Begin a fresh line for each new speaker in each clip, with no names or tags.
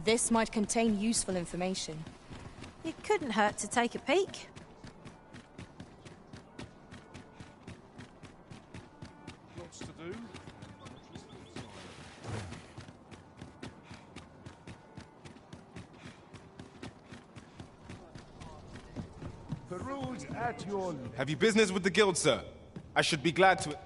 This might contain useful information.
It couldn't hurt to take a peek.
Lots to do.
Peruse at your...
Have you business with the guild, sir? I should be glad to...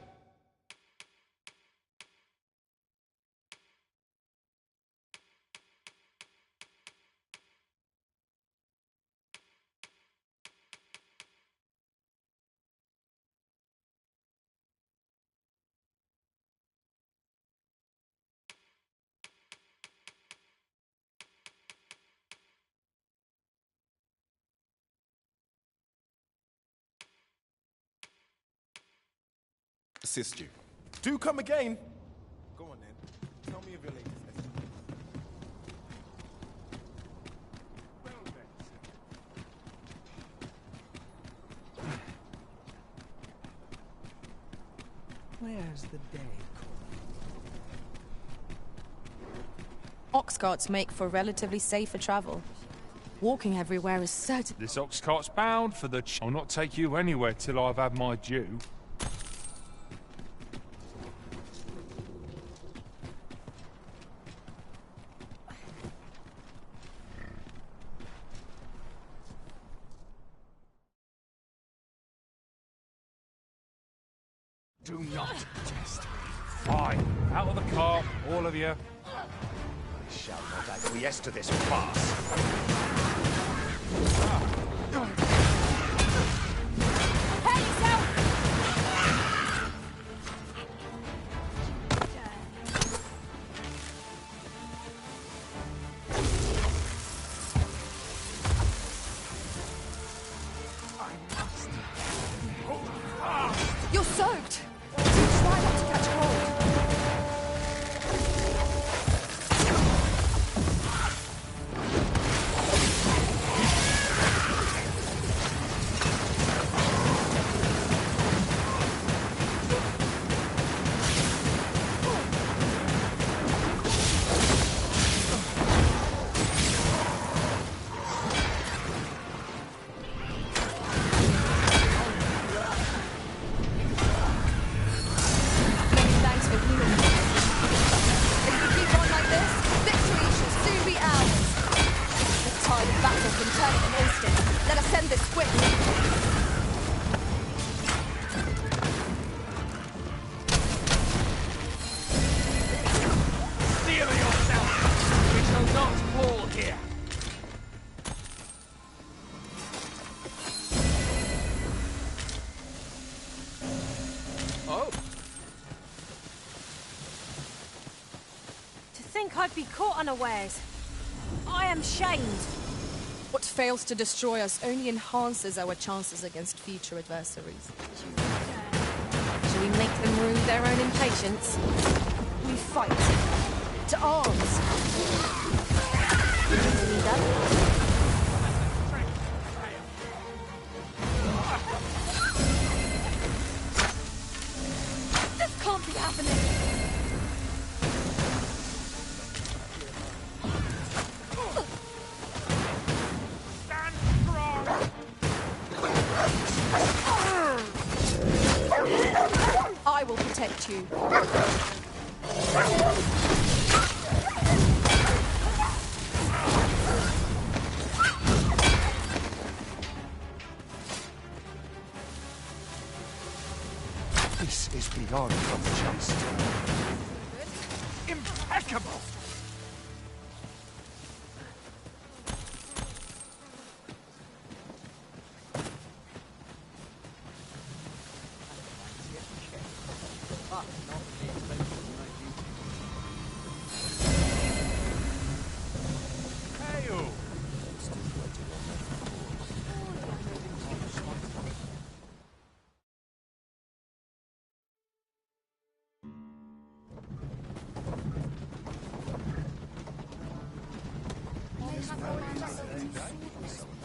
assist you. Do come again. Go on then. Tell me of your latest estimate.
Where's the day?
Ox carts make for relatively safer travel. Walking everywhere is certain.
This ox cart's bound for the I'll not take you anywhere till I've had my due.
Do not test me.
Fine. Out of the car, all of you.
I shall not acquiesce to this farce.
Prepare yourself!
You're soaked! Try not to catch cold. Thanks for healing me. If we keep on like this, victory shall soon be ours. The tide of battle can turn in an instant. Let us end this quickly.
Steel yourself! We shall not fall here! Oh?
To think I'd be caught unawares. I am shamed.
What fails to destroy us only enhances our chances against future adversaries.
Shall we make them rue their own impatience?
We fight. To arms.
Leader.
This can't be happening.
Stand strong!
I will protect you.
This is beyond unjust. Impeccable!
Hail!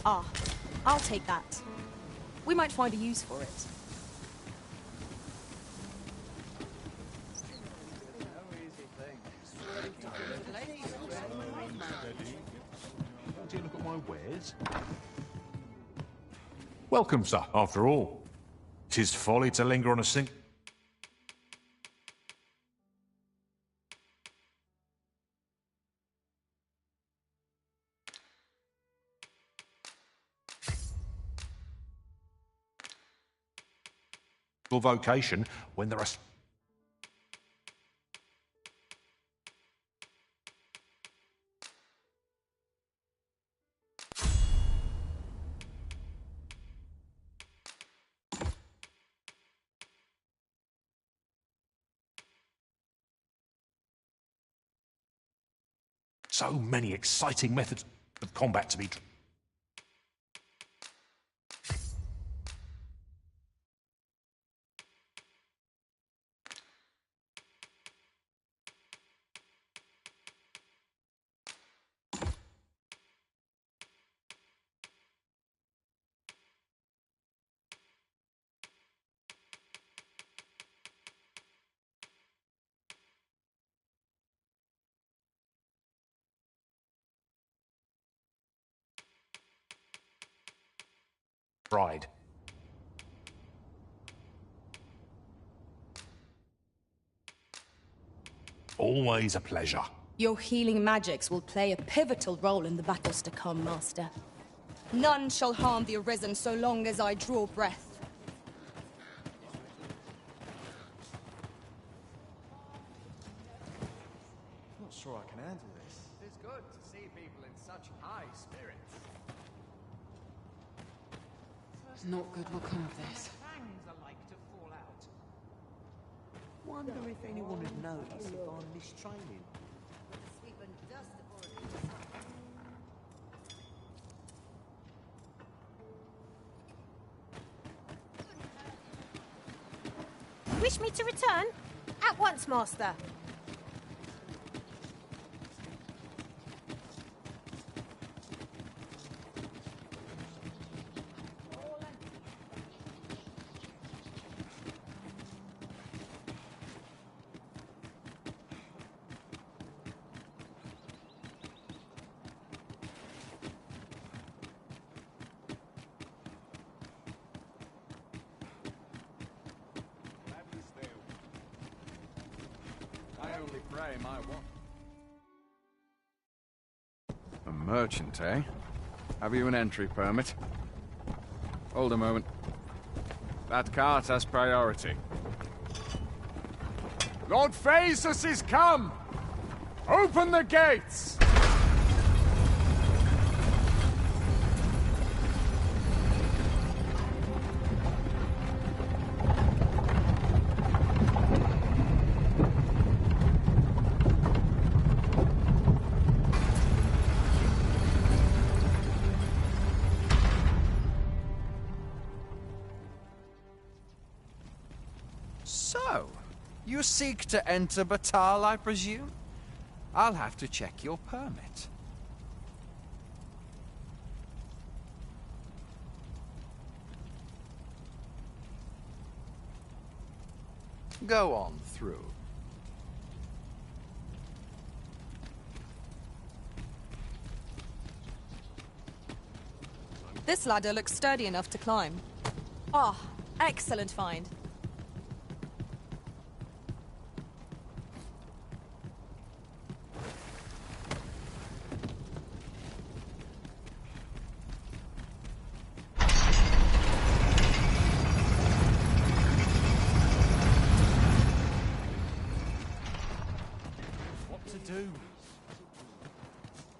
Ah, I'll take that. We might find a use for it.
my wares?
Welcome, sir, after all. 'Tis folly to linger on a sink. Vocation when there are so many exciting methods of combat to be tried. Always a pleasure.
Your healing magics will play a pivotal role in the battles to come, Master. None shall harm the Arisen so long as I draw breath.
Not sure I can handle this.
It's good to see people in such high spirits.
Not good will come of this.
Fangs are like to fall out. Wonder if anyone would notice if I'm mistraining.
Wish me to return? At once, Master.
A merchant, eh? Have you an entry permit? Hold a moment. That cart has priority. Lord Phaesus is come! Open the gates! So, you seek to enter Batal, I presume? I'll have to check your permit. Go on through.
This ladder looks sturdy enough to climb. Ah, excellent find.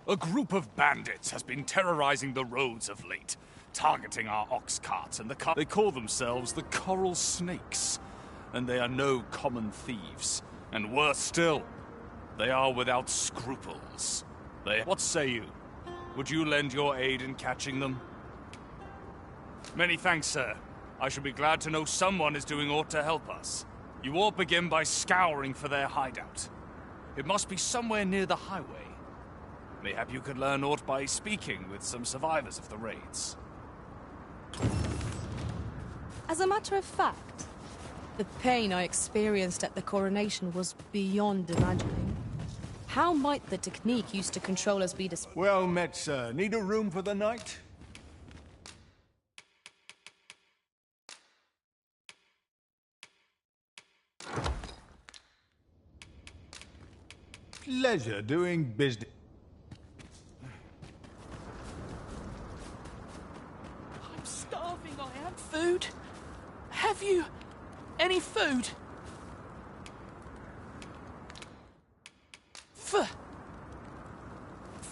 A group of bandits has been terrorizing the roads of late, targeting our ox carts and the They call themselves the Coral Snakes, and they are no common thieves. And worse still, they are without scruples. What say you? Would you lend your aid in catching them? Many thanks, sir. I shall be glad to know someone is doing aught to help us. You all begin by scouring for their hideout. It must be somewhere near the highway. Mayhap you could learn aught by speaking with some survivors of the raids.
As a matter of fact, the pain I experienced at the coronation was beyond imagining. How might the technique used to control us be
Well met, sir. Need a room for the night? Pleasure doing business.
I'm starving, I am. Food? Have you any food?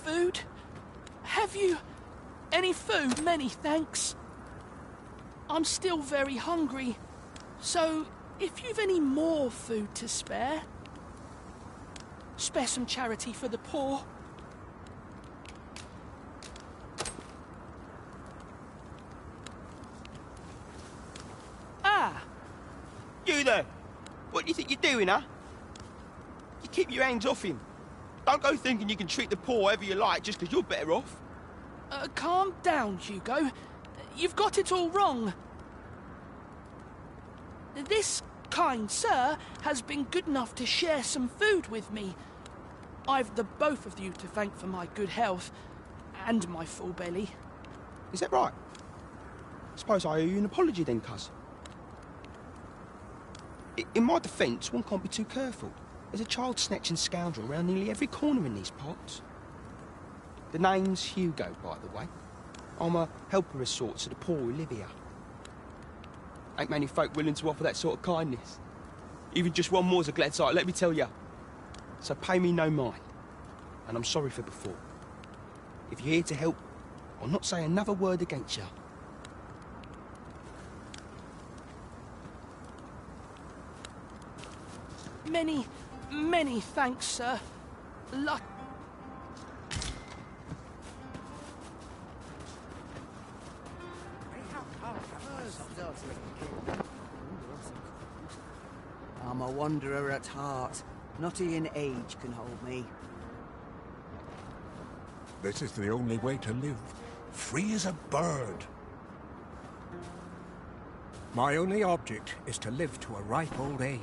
Food? Have you any food? Many thanks. I'm still very hungry, so if you've any more food to spare some charity for the poor.
Ah! You there! What do you think you're doing, huh? You keep your hands off him. Don't go thinking you can treat the poor however you like just because you're better off.
Calm down, Hugo. You've got it all wrong. This kind sir has been good enough to share some food with me. I've the both of you to thank for my good health and my full belly.
Is that right? Suppose I owe you an apology then, cuz. In my defence, one can't be too careful. There's a child-snatching scoundrel around nearly every corner in these parts. The name's Hugo, by the way. I'm a helper of sorts to the poor who live here. Ain't many folk willing to offer that sort of kindness. Even just one more's a glad sight, let me tell you. So pay me no mind. And I'm sorry for before. If you're here to help, I'll not say another word against you.
Many thanks, sir.
I'm a wanderer at heart. Not even age can hold me.
This is the only way to live. Free as a bird. My only object is to live to a ripe old age.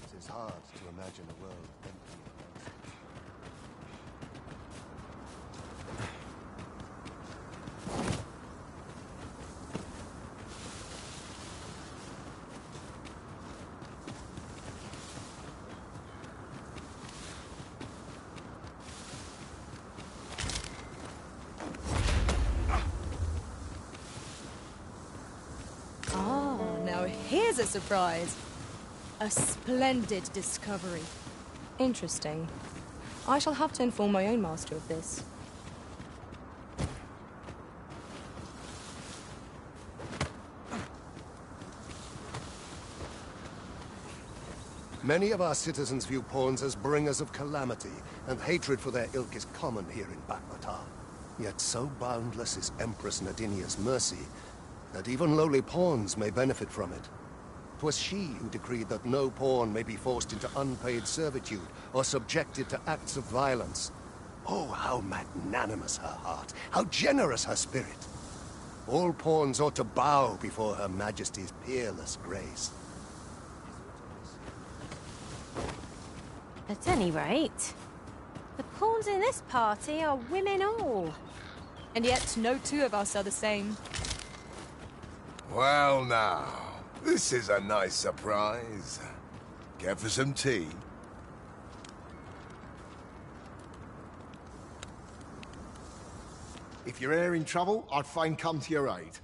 It is hard to imagine a world empty of us.
Now here's a surprise. A splendid discovery. Interesting. I shall have to inform my own master of this.
Many of our citizens view pawns as bringers of calamity, and hatred for their ilk is common here in Bakmatar. Yet so boundless is Empress Nadinia's mercy that even lowly pawns may benefit from it. 'Twas she who decreed that no pawn may be forced into unpaid servitude or subjected to acts of violence. Oh, how magnanimous her heart, how generous her spirit. All pawns ought to bow before Her Majesty's peerless grace.
At any rate, the pawns in this party are women all.
And yet no two of us are the same.
Well now, this is a nice surprise. Care for some tea?
If you're e'er in trouble, I'd fain come to your aid.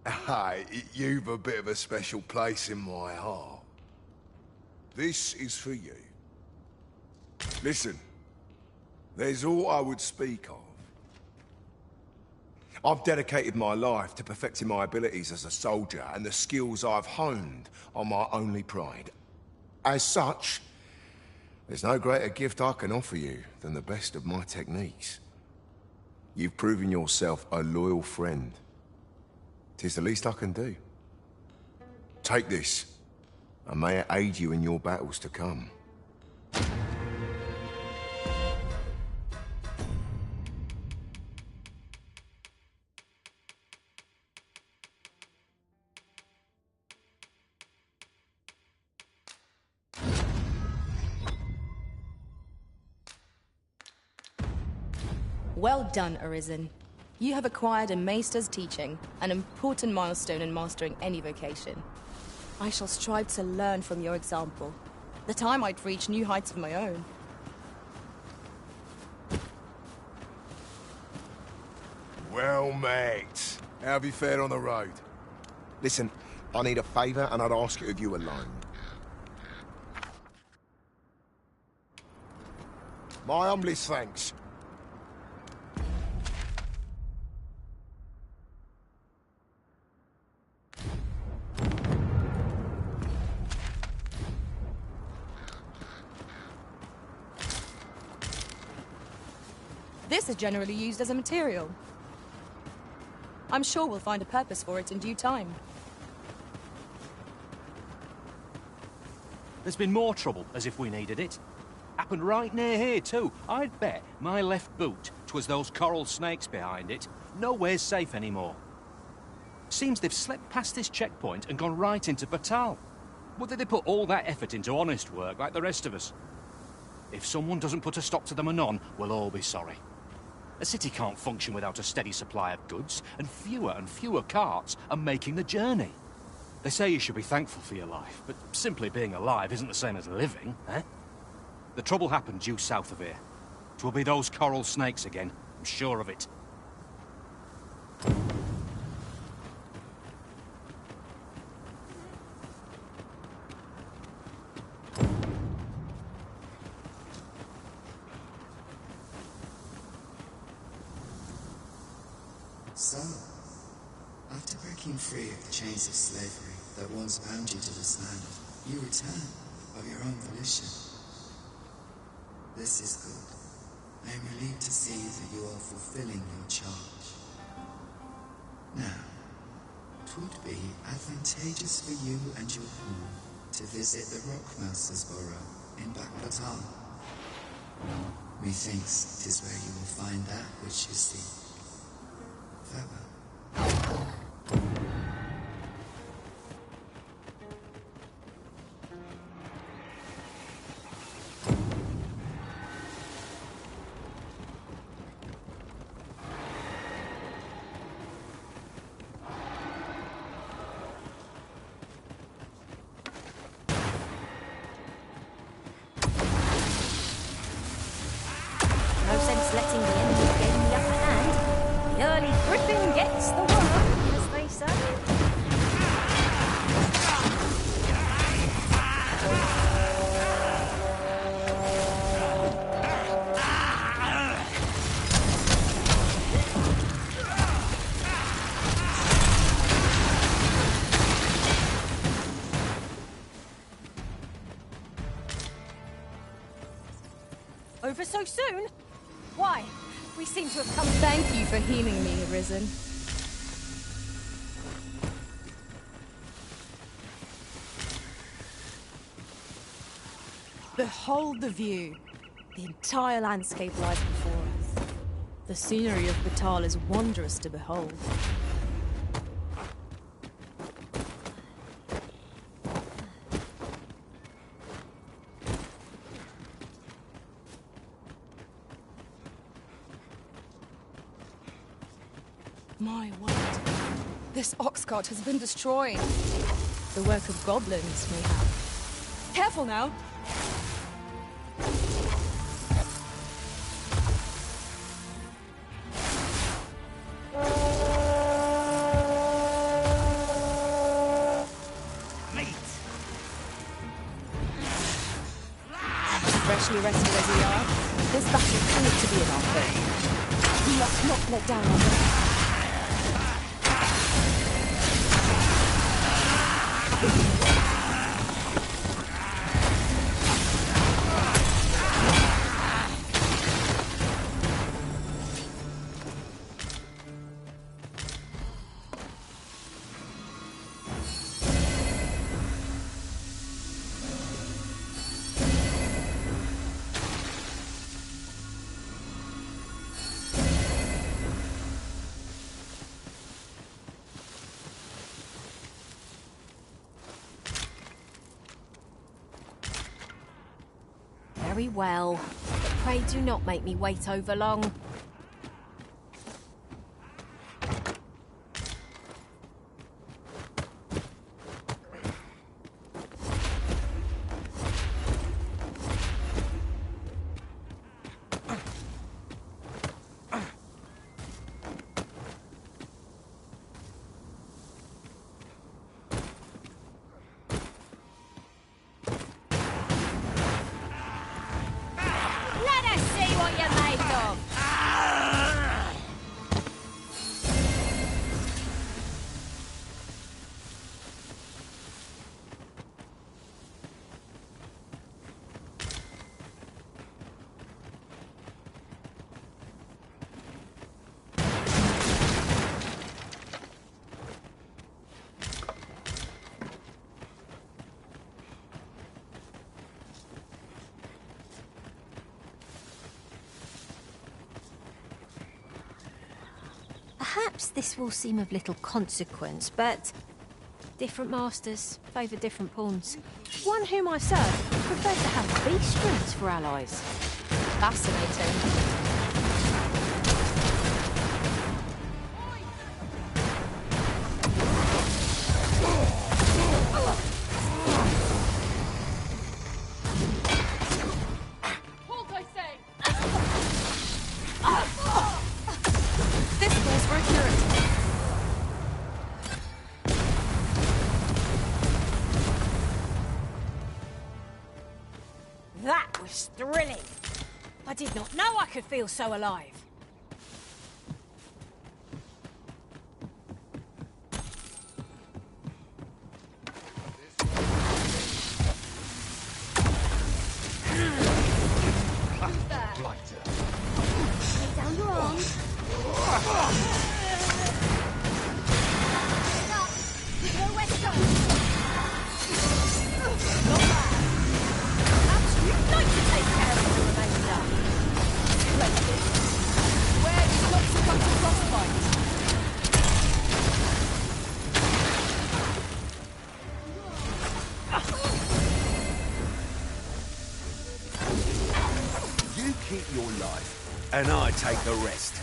Aye, you've a bit of a special place in my heart. This is for you. Listen, there's all I would speak of. I've dedicated my life to perfecting my abilities as a soldier, and the skills I've honed are my only pride. As such, there's no greater gift I can offer you than the best of my techniques. You've proven yourself a loyal friend. 'Tis the least I can do. Take this, and may it aid you in your battles to come.
Well done, Arisen. You have acquired a Maester's teaching, an important milestone in mastering any vocation. I shall strive to learn from your example, that I might reach new heights of my own.
Well, mate. How have you fared on the road? Listen, I need a favour and I'd ask it of you alone. My humblest thanks.
This is generally used as a material. I'm sure we'll find a purpose for it in due time.
There's been more trouble, as if we needed it. Happened right near here, too. I'd bet my left boot, 'twas those coral snakes behind it, nowhere's safe anymore. Seems they've slipped past this checkpoint and gone right into Batal. Whether they put all that effort into honest work like the rest of us. If someone doesn't put a stop to them anon, we'll all be sorry. A city can't function without a steady supply of goods, and fewer carts are making the journey. They say you should be thankful for your life, but simply being alive isn't the same as living, eh? The trouble happened due south of here. 'Twill be those coral snakes again, I'm sure of it.
So, after breaking free of the chains of slavery that once bound you to this land, you return of your own volition. This is good. I am relieved to see that you are fulfilling your charge. Now, it would be advantageous for you and your home to visit the Rockmouse's burrow in Backbatal. Methinks 'tis where you will find that which you seek. Farewell.
No sense letting the enemy gain the upper hand. The early griffin gets the worm, as they say. Over so soon? Why? We seem to have come...
Thank you for healing me, Arisen. Behold the view. The entire landscape lies before us. The scenery of Batal is wondrous to behold. My word. This ox cart has been destroyed. The work of goblins, mayhap. Careful now! Freshly rested as we are, this battle proved to be in our favour. We must not let down our guard.
Very well, but pray do not make me wait over long. what you're made of. Perhaps this will seem of little consequence, but different masters favour different pawns. One whom I serve prefers to have beast strings for allies.
Fascinating.
That was thrilling. I did not know I could feel so alive. Lay down your arms. Nowhere to go. Not bad. You'd like to take care of the remainder. Splendid.
Where did not succumb to frostbite?
You keep your life, and I take the rest.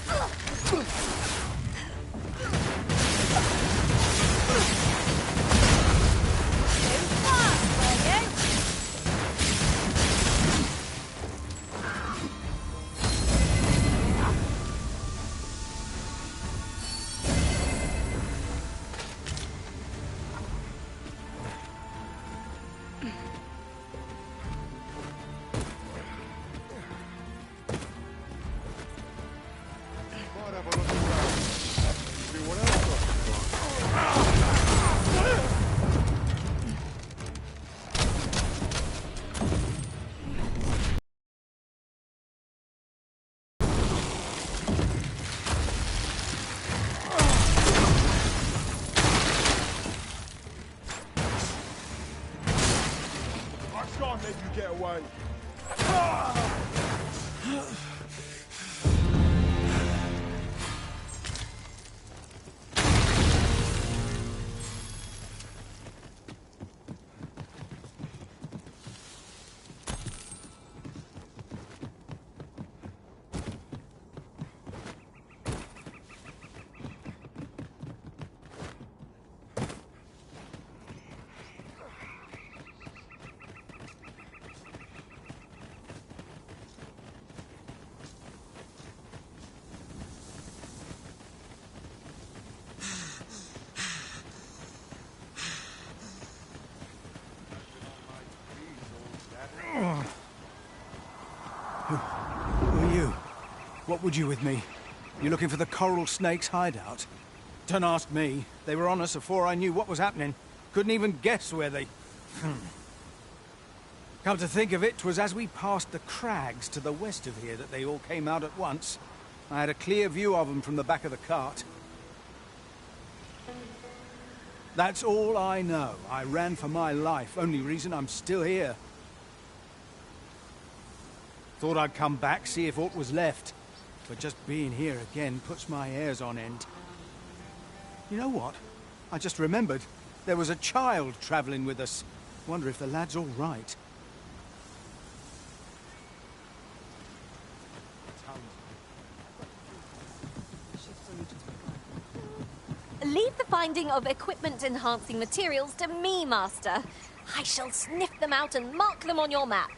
Get away.
Who are you? What would you with me? You looking for the coral snake's hideout? Don't ask me. They were on us before I knew what was happening. Couldn't even guess where they... Come to think of it, 'twas as we passed the crags to the west of here that they all came out at once. I had a clear view of them from the back of the cart. That's all I know. I ran for my life. Only reason I'm still here. Thought I'd come back, see if aught was left. But just being here again puts my hairs on end. You know what? I just remembered. There was a child travelling with us. Wonder if the lad's all right.
Leave the finding of equipment-enhancing materials to me, Master. I shall sniff them out and mark them on your map.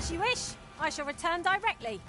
As you wish. I shall return directly.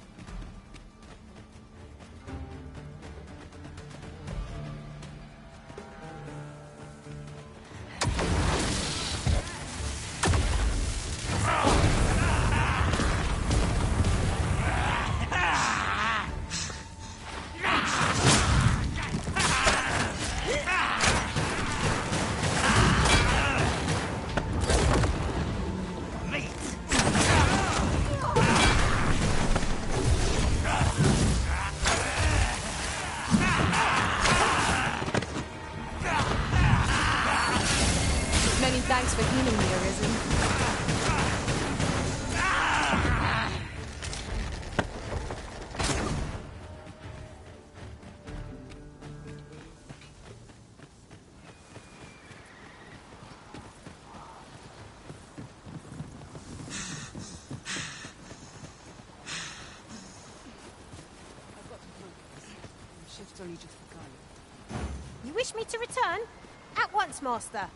Many thanks for healing me, Arisen.
Shift's only just begun.
You wish me to return? At once, Master.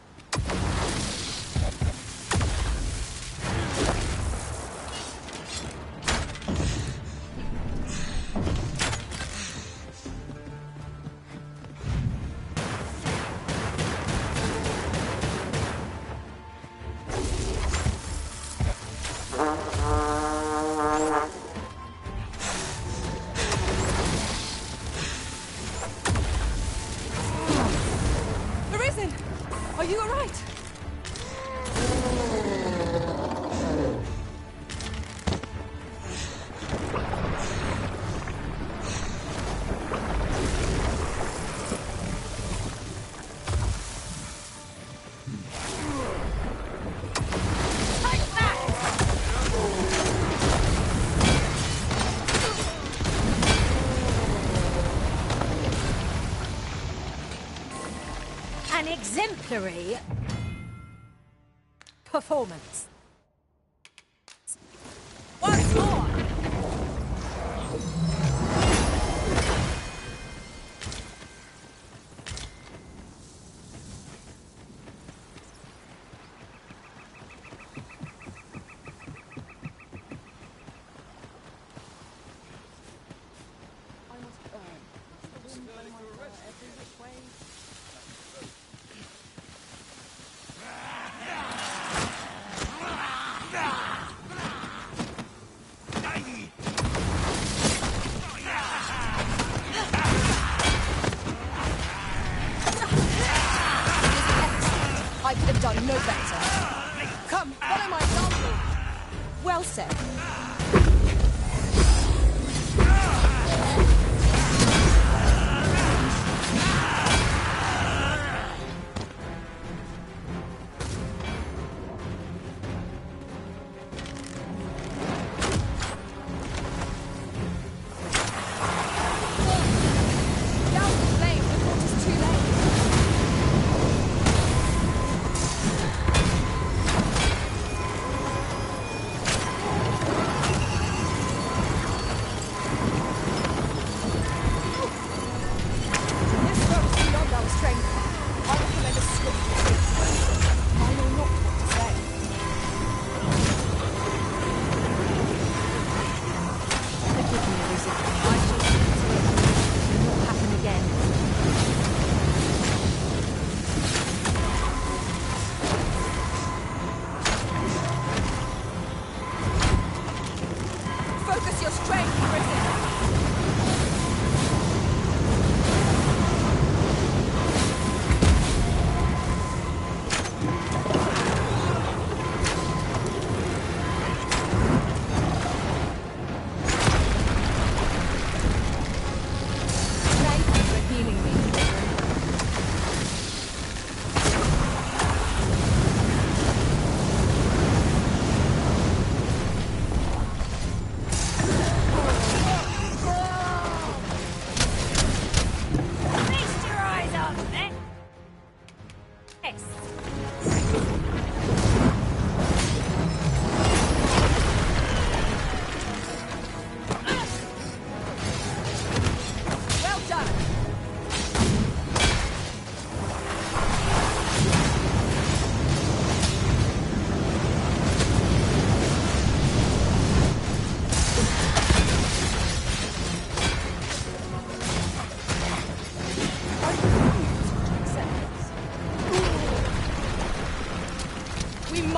Arisen! Are you alright?
An exemplary performance. Once more!
I could have done no better. Come, follow my example.
Well said.
Down the flame before it is too late.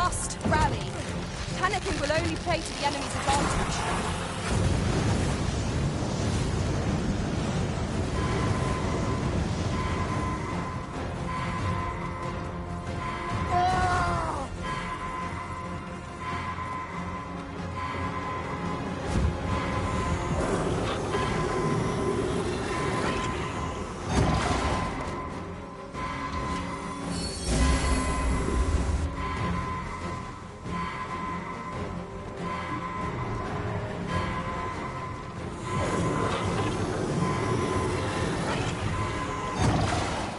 must rally. Panicking will only play to the enemy's advantage.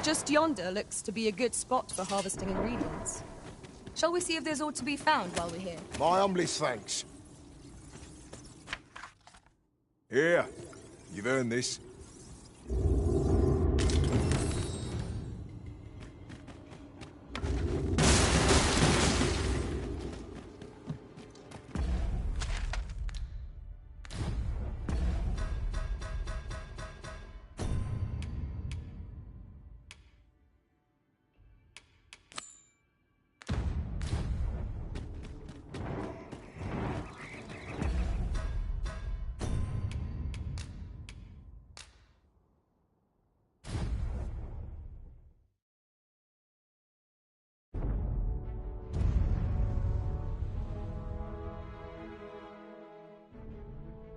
Just yonder looks to be a good spot for harvesting ingredients. Shall we see if there's aught to be found while we're here?
My humblest thanks. Here, you've earned this.